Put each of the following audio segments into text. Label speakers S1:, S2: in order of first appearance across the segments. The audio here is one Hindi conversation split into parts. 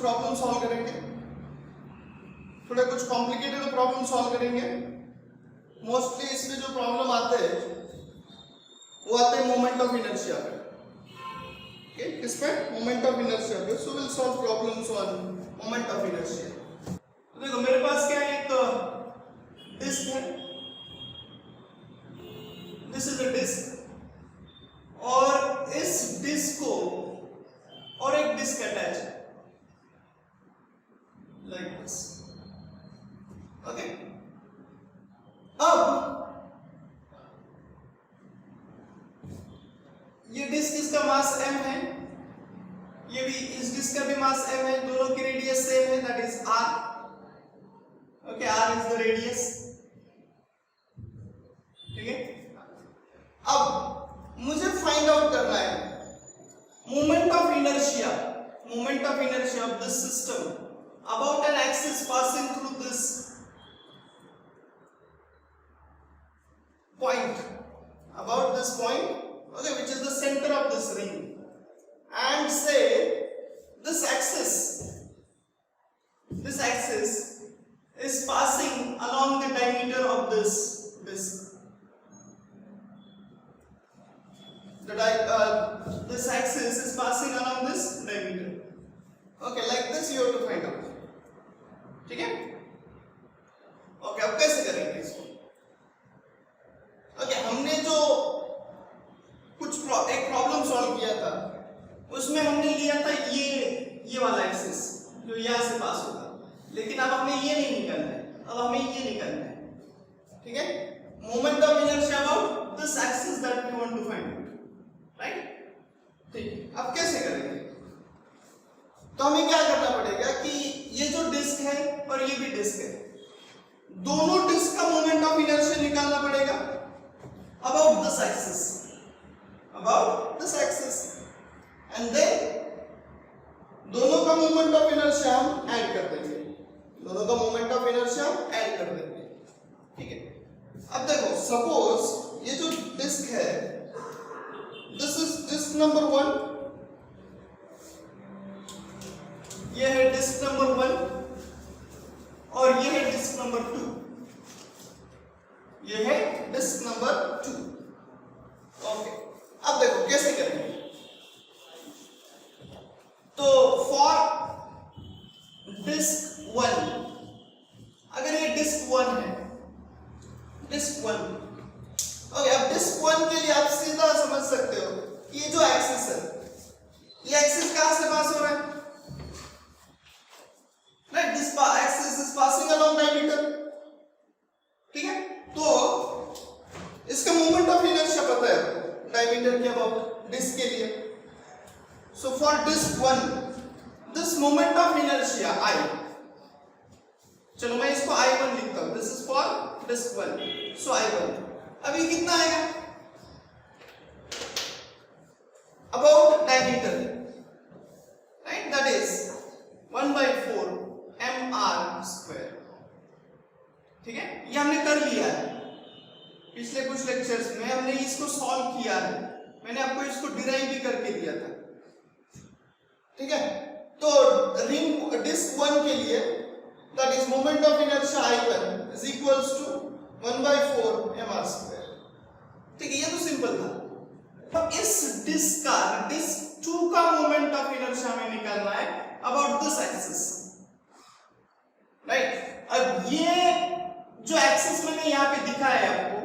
S1: प्रॉब्लम सॉल्व करेंगे, थोड़े कुछ कॉम्प्लिकेटेड प्रॉब्लम सॉल्व करेंगे। मोस्टली इसमें जो प्रॉब्लम आते हैं वो आते हैं मोमेंट ऑफ इनर्शिया पे। ओके, किस पे? मोमेंट ऑफ इनर्शिया पे। So will solve problems on moment of inertia. तो देखो मेरे पास क्या है, एक डिस्क है, दिस इज अ डिस्क, और इस डिस्क को और एक डिस्क अटैच है लाइक दिस। ओके, अब ये डिस्क, इसका मास m है, ये भी, इस डिस्क का भी मास m है, दोनों की रेडियस सेम है, that is r। Okay, r is the radius. ठीक है, अब मुझे फाइंड आउट करना है moment of inertia, moment of inertia of this system about an axis passing through this point, about this point, okay, which is the center of this ring, and say this axis is passing along the diameter of this disc. This axis is passing along this diameter. Okay, like this you have to find out. ठीक है? Okay, अब कैसे करेंगे इसको? ओके, हमने जो एक प्रॉब्लम सॉल्व किया था उसमें हमने लिया था ये वाला एक्सिस जो यहां से पास होगा, लेकिन अब हमें ये नहीं निकालना है, अब हमें ये निकालना है। ठीक है, moment of inertia about this axis that we want to find out, right? ठीक, अब कैसे करेंगे? तो हमें क्या करना पड़ेगा कि ये जो डिस्क है और ये भी डिस्क है, दोनों डिस्क का मोमेंट ऑफ इनर्शिया निकालना पड़ेगा about this axis, and then दोनों का मोमेंट ऑफ इनर्शिया हम ऐड कर देंगे, दोनों का मोमेंट ऑफ इनर्शिया ऐड कर देंगे। ठीक है, अब देखो सपोज ये जो डिस्क है, दिस इज डिस्क नंबर 1, ये है डिस्क नंबर 1 और ये है डिस्क नंबर 2, ये है डिस्क नंबर 2। ओके, अब देखो कैसे करेंगे। तो फॉर डिस्क 1, अगर ये डिस्क 1 है, डिस्क 1, ओके, अब डिस्क 1 के लिए आप सीधा समझ सकते हो कि ये जो एक्सिस है, ये एक्सिस कहां से पास हो रहा है? Right, this axis is passing along diameter. ठीक है, तो इसका मोमेंट ऑफ इनर्शिया पता है डायमीटर के अबाउट डिस्क के लिए। So for disk 1 this moment of inertia I, चलो मैं इसको I1 लिखता हूं, this is for disk 1, so I1। अब ये कितना आएगा? About diameter, right, that is 1/4 mr²। ठीक है, ये हमने कर लिया है, पिछले कुछ लेक्चर्स में हमने इसको सॉल्व किया है, मैंने आपको इसको डिराइव भी करके दिया था। ठीक है, तो रिंग डिस्क 1 के लिए that is moment of inertia I1 is equals to 1/4 mr²। ठीक है, ये तो सिंपल था। अब इस डिस्क का, डिस्क 2 का मोमेंट ऑफ इनर्शिया हमें निकालना है अबाउट दिस एक्सिस, राइट? अब ये जो एक्सिस मैंने यहां पे दिखाया है आपको,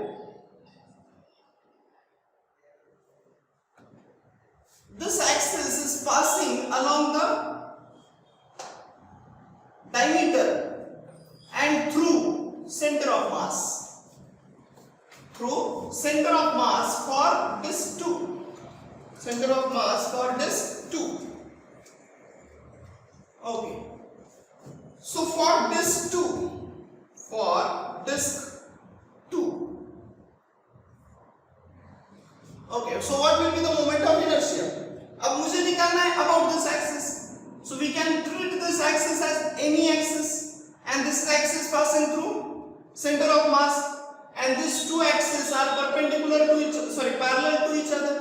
S1: this axis is passing along the diameter and through center of mass, for disk 2, center of mass for disk 2. Okay, so for disk 2, okay, so what will be the moment of inertia? अब मुझे निकालना है about this axis, so we can treat this axis as any axis, and this axis passing through center of mass, and these two axes are perpendicular to each, parallel to each other,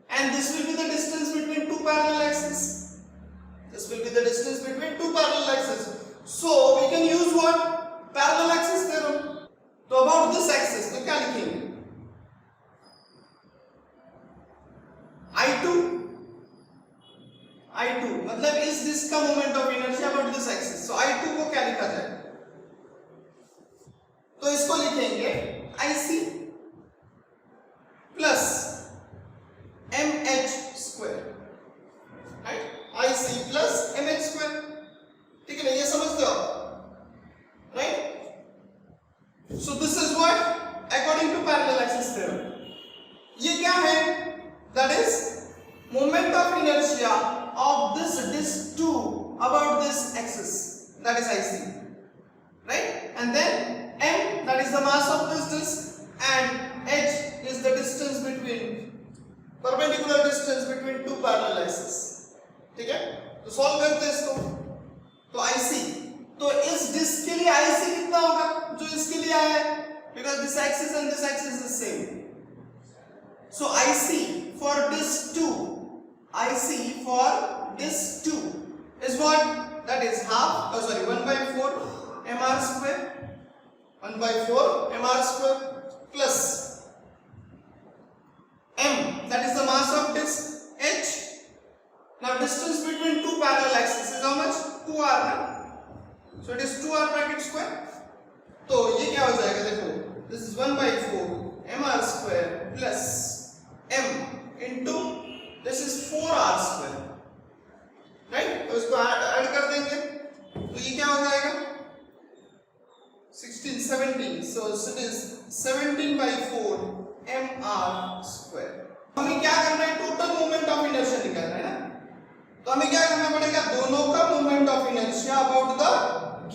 S1: and this will be the distance between two parallel axes. Just will be the distance between two parallel axes. So we can use what? Parallel axis theorem. तो about this axis तो क्या लिखेंगे? I2 मतलब इस डिस्क का moment of inertia about this axis. So I2 को क्या लिखा जाए? तो इसको लिखेंगे IC plus MH square. Right, IC plus MH square. ठीक है ना, ये समझते हो? Right. So this is what according to parallel axis theorem. ये क्या है? That is moment of inertia of this disk 2 about this axis, that is IC, right? And then m, that is the mass of this disk, and h is the distance between, perpendicular distance between two parallel axes. ठीक है, तो सॉल्व करते हैं इसको. तो IC, तो इस डिस्क के लिए IC कितना होगा जो इसके लिए आया है? because this axis and this axis is same. So IC for disk 2, IC for disk 2 is what? That is 1 by 4 mr square, 1 by 4 mr square plus m, that is the mass of disk, h. Now distance between two parallel axes is how much? 2r. So it is 2r bracket square. तो ये क्या हो जाएगा? देखो, this is 1 by 4 mr square plus m into this is 4r square. Right, तो इसको ऐड कर देंगे तो ये क्या हो जाएगा? 16 17. so it is 17 by 4 mr square. हमें क्या करना है? टोटल मोमेंट ऑफ इनर्शिया निकालना है ना. तो हमें क्या करना पड़ेगा? दोनों का moment of inertia about the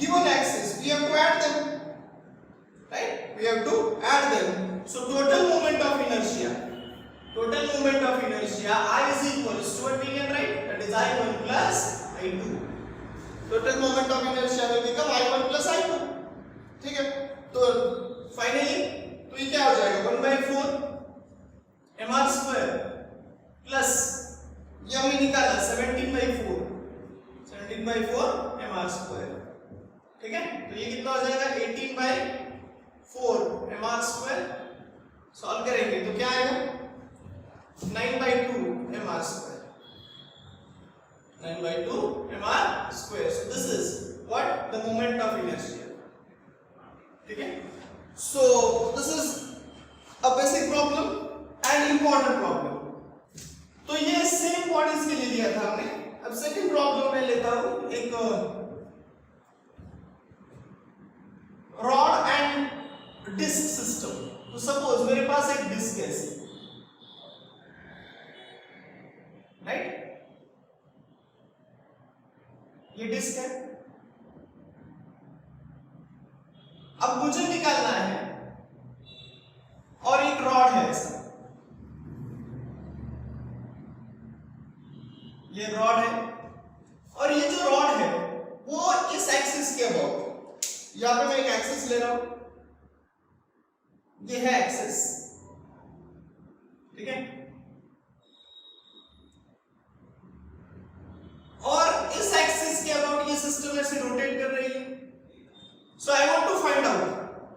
S1: given axis we have to add them. Right, we have to add them. So total moment of inertia, total moment of inertia I is equals to what we can write, that is I1 plus I2. total moment of inertia will become I1 plus I2. ठीक है, तो फाइनली तो ये क्या हो जाएगा? 1 by 4 mr square plus ये हमने निकाला 17 by 4 mr square. ठीक है, तो ये कितना हो जाएगा? 18 by 4 mr square. सॉल्व करेंगे तो क्या आएगा? 9 by 2 mr square. 9 by 2 mr square. So this is what? The moment of inertia. ठीक है, so this is a basic problem and important problem. तो ये सेम पॉइंट इसके लिए लिया था हमने. अब सेकंड प्रॉब्लम में लेता हूं एक रॉड एंड डिस्क सिस्टम. तो सपोज मेरे पास एक डिस्क है ऐसी, राइट, ये डिस्क है. अब मुझे निकालना है और एक रॉड है ऐसा, ये रॉड है और ये जो रॉड है वो इस एक्सिस के अबाउट, यहां पे मैं एक एक्सिस ले रहा हूं, ये है एक्सिस. ठीक है, और इस एक्सिस के अबाउट ये सिस्टम ऐसे रोटेट कर रही है. So I want to find out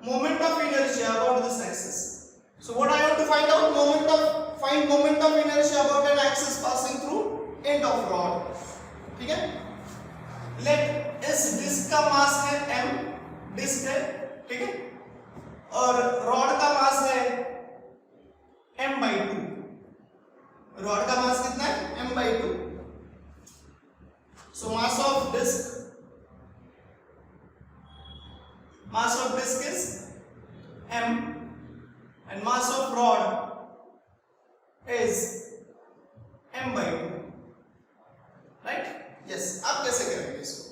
S1: moment of inertia about this axis. So what I want to find out? Find moment of inertia about an axis passing through end of rod. ठीक है, लेट इस डिस्क का मास है m, डिस्क है. ठीक है, और रॉड का मास है m by 2. रॉड का मास कितना है? m by 2. So mass of disk is m and mass of rod is m by 2. Right? Yes. आप कैसे करेंगे इसको?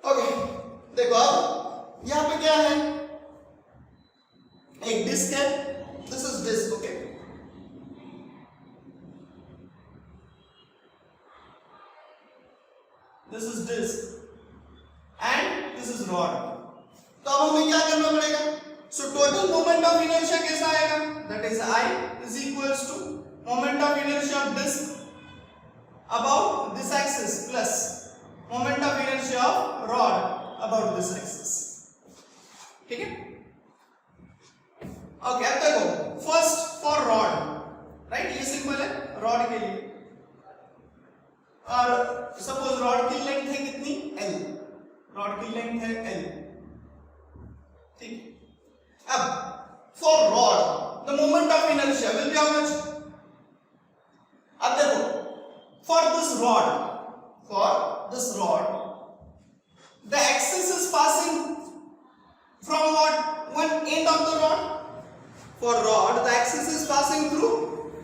S1: ओके, देखो अब यहाँ पे क्या है? एक डिस्क है. This is disk. Okay, this is disk and this is rod. तो अब हमें क्या करना पड़ेगा? So total moment of inertia कैसा आएगा? That is I is equals to moment of inertia of disk about this axis plus moment of inertia of rod about this axis. ठीक है? ओके, अब देखो फर्स्ट फॉर रॉड, राइट? ये सिंपल है रॉड के लिए। और सपोज रॉड की लेंथ है कितनी? L। रॉड की लेंथ है L, ठीक? अब for rod the moment of inertia will be how much? अब देखो for this rod the axis is passing from one end of the rod. For rod the axis is passing through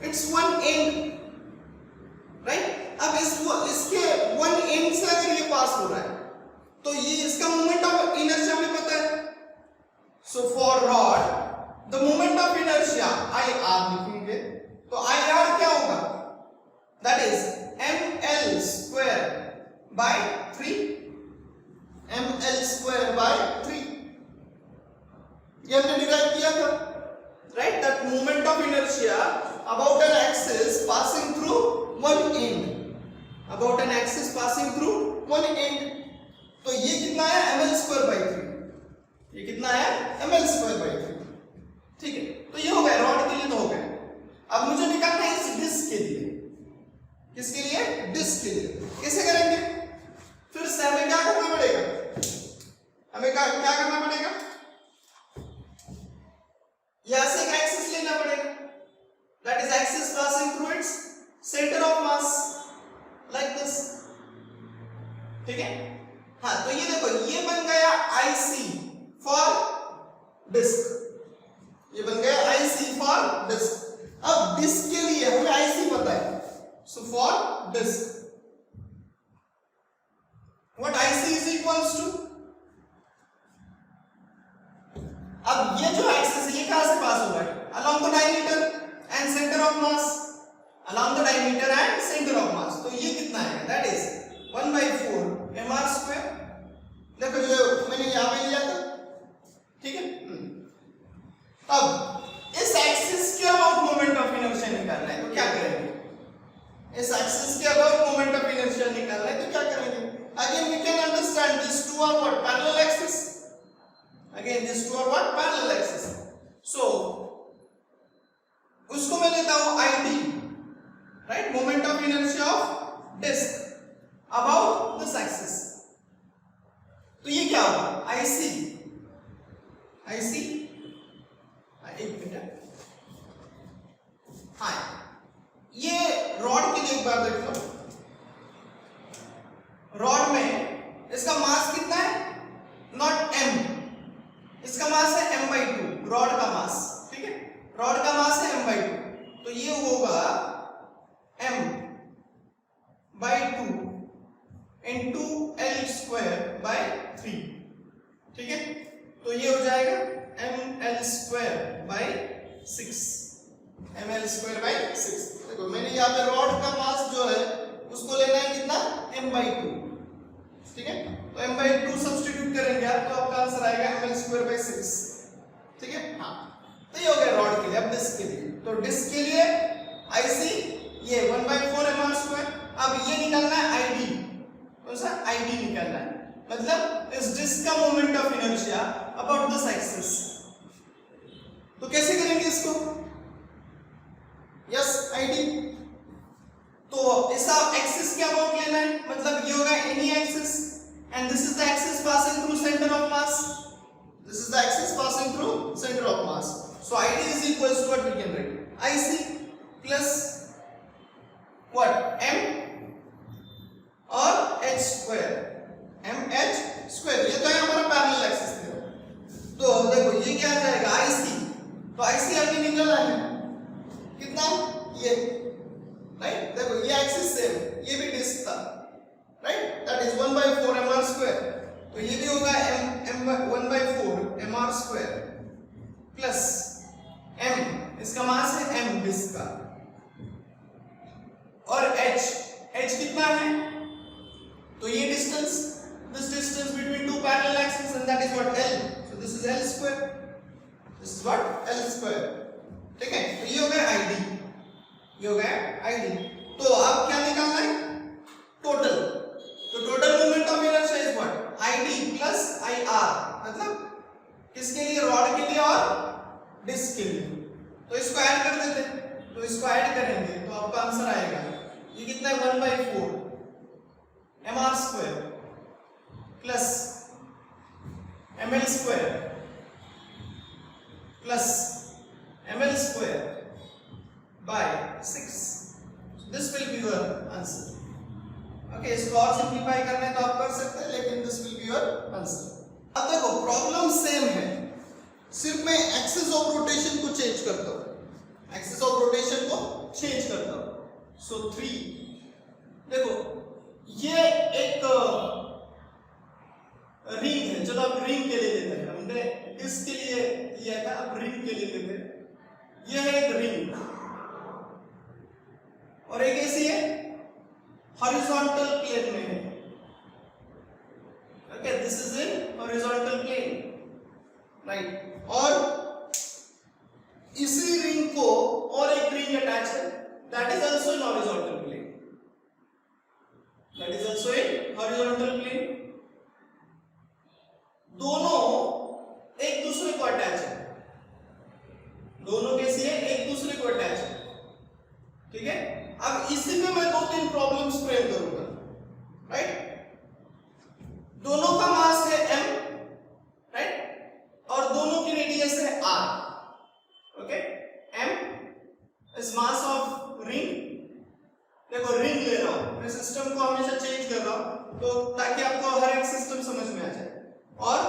S1: its one end, right? अब इसके one end से अगर ये पास हो रहा है तो ये इसका मोमेंट ऑफ इनर्शिया हमें पता है। so for rod the moment of inertia IR लिखेंगे तो IR क्या होगा? that is ml square by 3, ml square by 3, ये हमने डिराइव किया था, right? that moment of inertia about an axis passing through one end, about an axis passing through one end, तो ये कितना है? ml square by 3, ये कितना है? ml square by 3, ठीक है? तो ये हो गया रॉड के लिए, तो हो गया। अब मुझे निकालना है इस डिस्क के लिए। किसके लिए? डिस्क के लिए। कैसे करेंगे? फिर से हमें क्या करना पड़ेगा? हमें क्या करना पड़ेगा? यहां से एक एक्सिस लेना पड़ेगा, that is axis passing through its centre of mass, like this, ठीक है? हाँ, तो ये देखो ये बन गया IC फॉर डिस्क, ये बन गया IC फॉर डिस्क। अब डिस्क के लिए हमें IC पता है, so for disk what IC is equals to, अब ये जो एक्सिस है ये कहां से पास हो रहा है? along the diameter and center of mass, along the diameter and center of mass, तो ये कितना है? that is 1/4 mr square। देखो जो मैंने यहां पे लिया था, ठीक है? अब इस एक्सिस के अबाउट मोमेंट ऑफ इनर्शिया निकालना है, तो क्या करेंगे? इस एक्सिस के अबाउट मोमेंट ऑफ इनर्शिया निकालना है, तो क्या करेंगे? Again we can understand this to are what? Parallel axis. Again this to are what? Parallel axis. So उसको मैं लेता हूं ID, right? Moment of inertia of disc about this axis, तो ये क्या होगा? IC एक मिनट, हाँ, ये रॉड के लिए एक बार देख लो। रॉड में इसका मास कितना है? नॉट m, इसका मास है m/2, रॉड का मास, ठीक है? रॉड का मास है m/2, तो ये होगा m/2 into l square by 3, ठीक है? तो ये हो जाएगा ml square by 6, ml square by 6। देखो मैंने यहाँ पे रॉड का मास जो है उसको लेना है कितना? m/2, ठीक है? तो m/2 सब्स्टिट्यूट करेंगे आप, तो आपका आंसर आएगा ml square by 6, ठीक है? हाँ, तो ये हो गया रॉड के लिए। अब डिस्क के लिए, तो डिस्क के लिए IC ये 1/4 mr square। अब ये निकालना है ID, कौन सा? ID निकालना है, मतलब इस डिस्क का moment of inertia about this axis. तो कैसे करेंगे इसको? यस, ID, तो ऐसा एक्सिस के अबाउट लेना है, मतलब ये होगा any axis and this is the axis passing through centre of mass, this is the axis passing through centre of mass. So ID is equals to what we can write? IC plus what? M और H square, mH square, ये तो है हमारा पैरेलल एक्सिस है। तो देखो ये क्या आ जाएगा? IC, तो IC अभी निकलना है कितना? ये, राइट? देखो ये एक्सिस सेम, ये भी डिस्क था, right? That is 1/4 mr square, तो ये भी होगा m 1/4 mr square plus m, इसका मास है m डिस्क का, और h कितना है? तो ये distance, this distance between two parallel axes, and that is what L. So this is L square, this is what L square. ठीक है, तो ये हो गया आईडी, ये हो गया आईडी। तो अब क्या निकालना है? टोटल। तो total moment of inertia is what ID plus I R, मतलब किसके लिए? रॉड के लिए और डिस्क के लिए। तो इसको ऐड कर देते हैं, तो इसको ऐड करेंगे तो आपका आंसर आएगा ये कितना है 1/4 mr square plus ml square plus ml square by 6। This will be your answer. Okay, इसको और सिंपलीफाई करना है तो आप कर सकते हैं, लेकिन this will be your answer. अब देखो प्रॉब्लम सेम है, सिर्फ मैं एक्सिस ऑफ रोटेशन को चेंज करता हूं, एक्सिस ऑफ रोटेशन को चेंज करता हूं। सो 3, देखो ये एक रिंग है, चलो अब रिंग के लिए लेते हैं, हमने डिस्क के लिए लिया था, अब रिंग के लिए लेते हैं। ये है एक रिंग और एक ऐसी है हॉरिजॉन्टल प्लेन में है। Okay, this is in horizontal plane, right. और इसी रिंग को और एक रिंग अटैच है, that is also in horizontal plane, that is also in horizontal plane. दोनों एक दूसरे को अटैच है, दोनों कैसी है? एक दूसरे को अटैच है। ठीक है, अब इसी में मैं 2-3 प्रॉब्लम्स फ्रेम करूंगा, राइट। दोनों का मास है m, राइट, और दोनों की रेडियस है r। Okay, m is mass of ring. देखो रिंग ले रहा हूं मैं, सिस्टम को हमेशा चेंज कर रहा हूं तो ताकि आपको हर एक सिस्टम समझ में आ जाए। और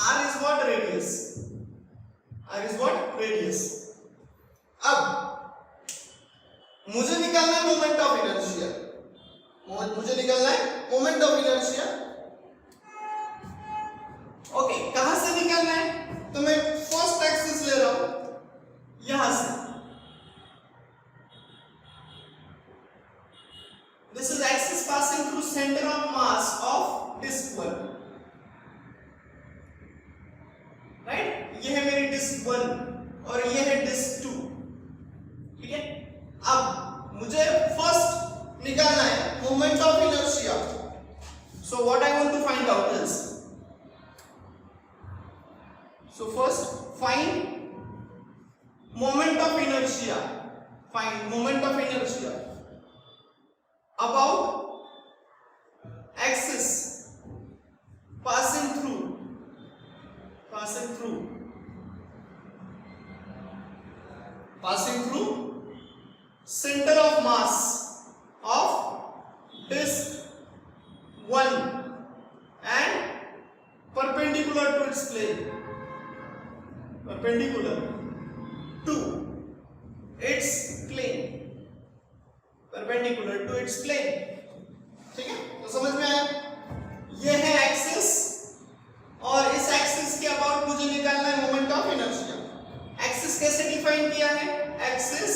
S1: r is what? Radius, r is what? Radius. अब मुझे निकालना है मोमेंट ऑफ इनर्शिया, मुझे निकालना है मोमेंट ऑफ इनर्शिया। ओके, कहां से निकालना है? तो मैं फर्स्ट एक्सिस ले रहा हूं, यहां से। This is axis passing through centre of mass of disk 1, right. ये है मेरी डिस्क 1 और ये है डिस्क 2। ठीक है, अब मुझे फर्स्ट निकालना है moment of inertia. So what I want to find out is, so first find moment of inertia, find moment of inertia about axis passing through center of mass of disk 1 and perpendicular to its plane, perpendicular to its plane, perpendicular to its plane। ठीक है, तो समझ में आया? ये है एक्सिस और इस एक्सिस के अबाउट मुझे निकालना है मोमेंट ऑफ इनर्शिया। एक्सिस कैसे डिफाइन किया है? Axis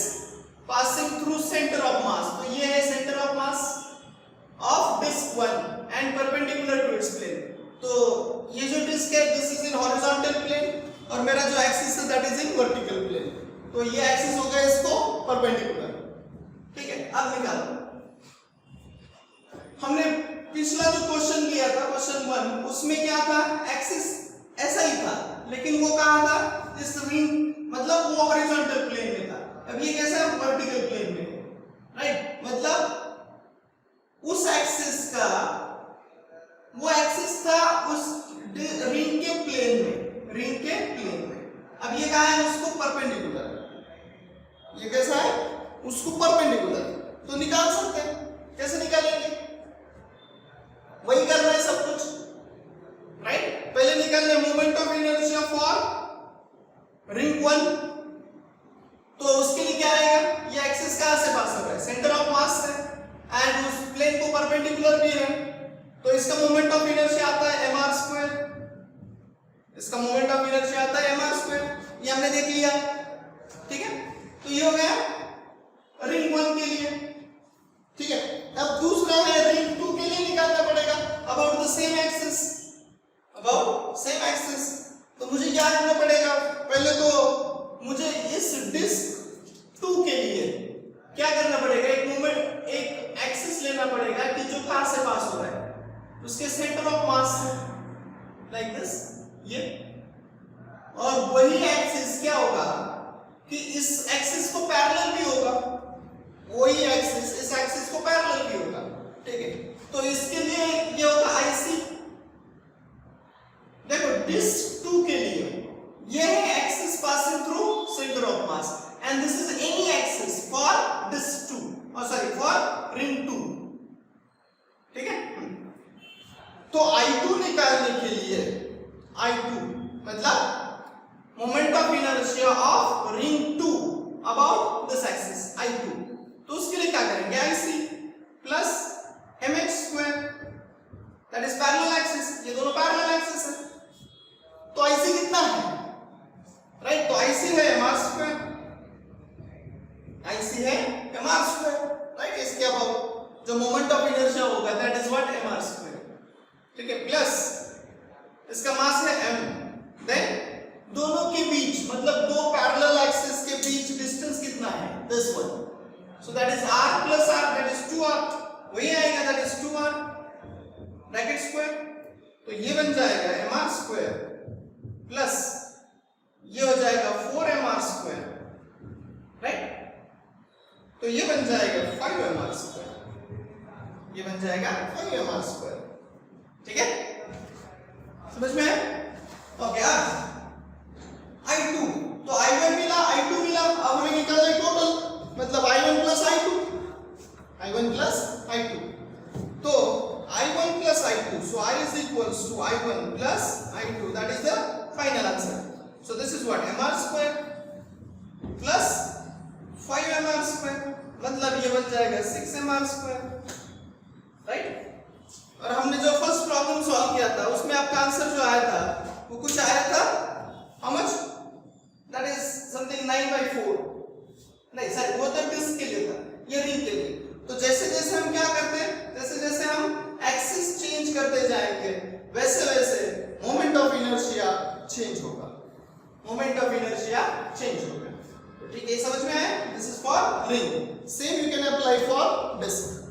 S1: passing through centre of mass, तो ये है centre of mass of disk 1 and perpendicular to its plane. तो ये जो डिस्क है this is in horizontal plane और मेरा जो एक्सिस है that is in vertical plane. तो ये एक्सिस हो गया इसको परपेंडिकुलर। ठीक है, अब निकालो। हमने पिछला जो क्वेश्चन लिया था क्वेश्चन 1, उसमें क्या था? एक्सिस ऐसा ही था, लेकिन वो कहां था? इस रिंग, मतलब वो हॉरिजॉन्टल प्लेन में था। अब ये कैसा है? वर्टिकल प्लेन में, राइट। मतलब उस एक्सिस का, वो एक्सिस था उस रिंग के प्लेन में, रिंग के प्लेन में। अब ये कहां है? उसको परपेंडिकुलर, ये कैसा है? उसको परपेंडिकुलर। तो निकाल सकते हैं, कैसे निकालेंगे? वही करना है सब कुछ, राइट। पहले निकालने moment of inertia for ring 1, तो उसके लिए क्या रहेगा? ये एक्सिस कहां से पास हो रहा है? सेंटर ऑफ मास से, एंड उस प्लेन को परपेंडिकुलर भी है, तो इसका मोमेंट ऑफ इनर्शिया आता है mr स्क्वायर, इसका मोमेंट ऑफ इनर्शिया आता है mr स्क्वायर। ये हमने देख लिया, ठीक है। तो ये हो गया रिंग 1 के लिए, ठीक है। अब दूसरा है रिंग 2 के लिए निकालना पड़ेगा about the same axis, about same axis. तो मुझे क्या करना पड़ेगा? कोई एक्सिस इस एक्सिस को पैरेलल भी होगा, ठीक है। तो इसके लिए ये होगा आईसी। देखो डिस्क 2 के लिए ये है axis passing through centre of mass and this is any axis for disk 2 और सॉरी फॉर रिंग 2, ठीक है। तो I2 निकालने के लिए I2 मतलब moment of inertia of ring 2 about this axis I2, तो उसके लिए क्या करेंगे IC plus mx square that is parallel axis, ये दोनों पैरेलल एक्सिस है। तो IC कितना है, राइट, तो IC है mr स्क्वायर, IC है mr स्क्वायर, राइट। इसके अबाउट जो मोमेंट ऑफ इनर्शिया होगा that is what mr square, ठीक है, प्लस इसका मास है m, देन दोनों के बीच मतलब दो पैरेलल एक्सिस के बीच डिस्टेंस कितना है, this one, so that is r plus r that is 2r, वही आएगा that is 2r bracket square. तो ये बन जाएगा mr स्क्वायर प्लस ये हो जाएगा 4mr स्क्वायर, राइट। तो ये बन जाएगा 5mr स्क्वायर, ये बन जाएगा 5mr स्क्वायर, ठीक है, समझ में है? ओके, अब I2, तो I1 मिला I2 मिला, अब हमें निकालना है टोटल मतलब I1 plus I2, I1 plus I2, तो I1 plus I2, so I is equals to I1 plus I2, that is the final answer. So this is what mr square plus 5mr square, मतलब ये बन जाएगा 6mr square, राइट। और हमने जो फर्स्ट प्रॉब्लम सॉल्व किया था उसमें आपका आंसर जो आया था वो कुछ आया था how much, that is something 9/4, नहीं सर वो तो डिस्क के लिए था, ये रिंग के लिए। तो जैसे जैसे हम क्या करते हैं, जैसे जैसे हम एक्सिस चेंज करते जाएंगे वैसे वैसे मोमेंट ऑफ इनर्शिया चेंज होगा, मोमेंट ऑफ इनर्शिया चेंज होगा, ठीक है, समझ में आया? This is for ring, same you can apply for disc.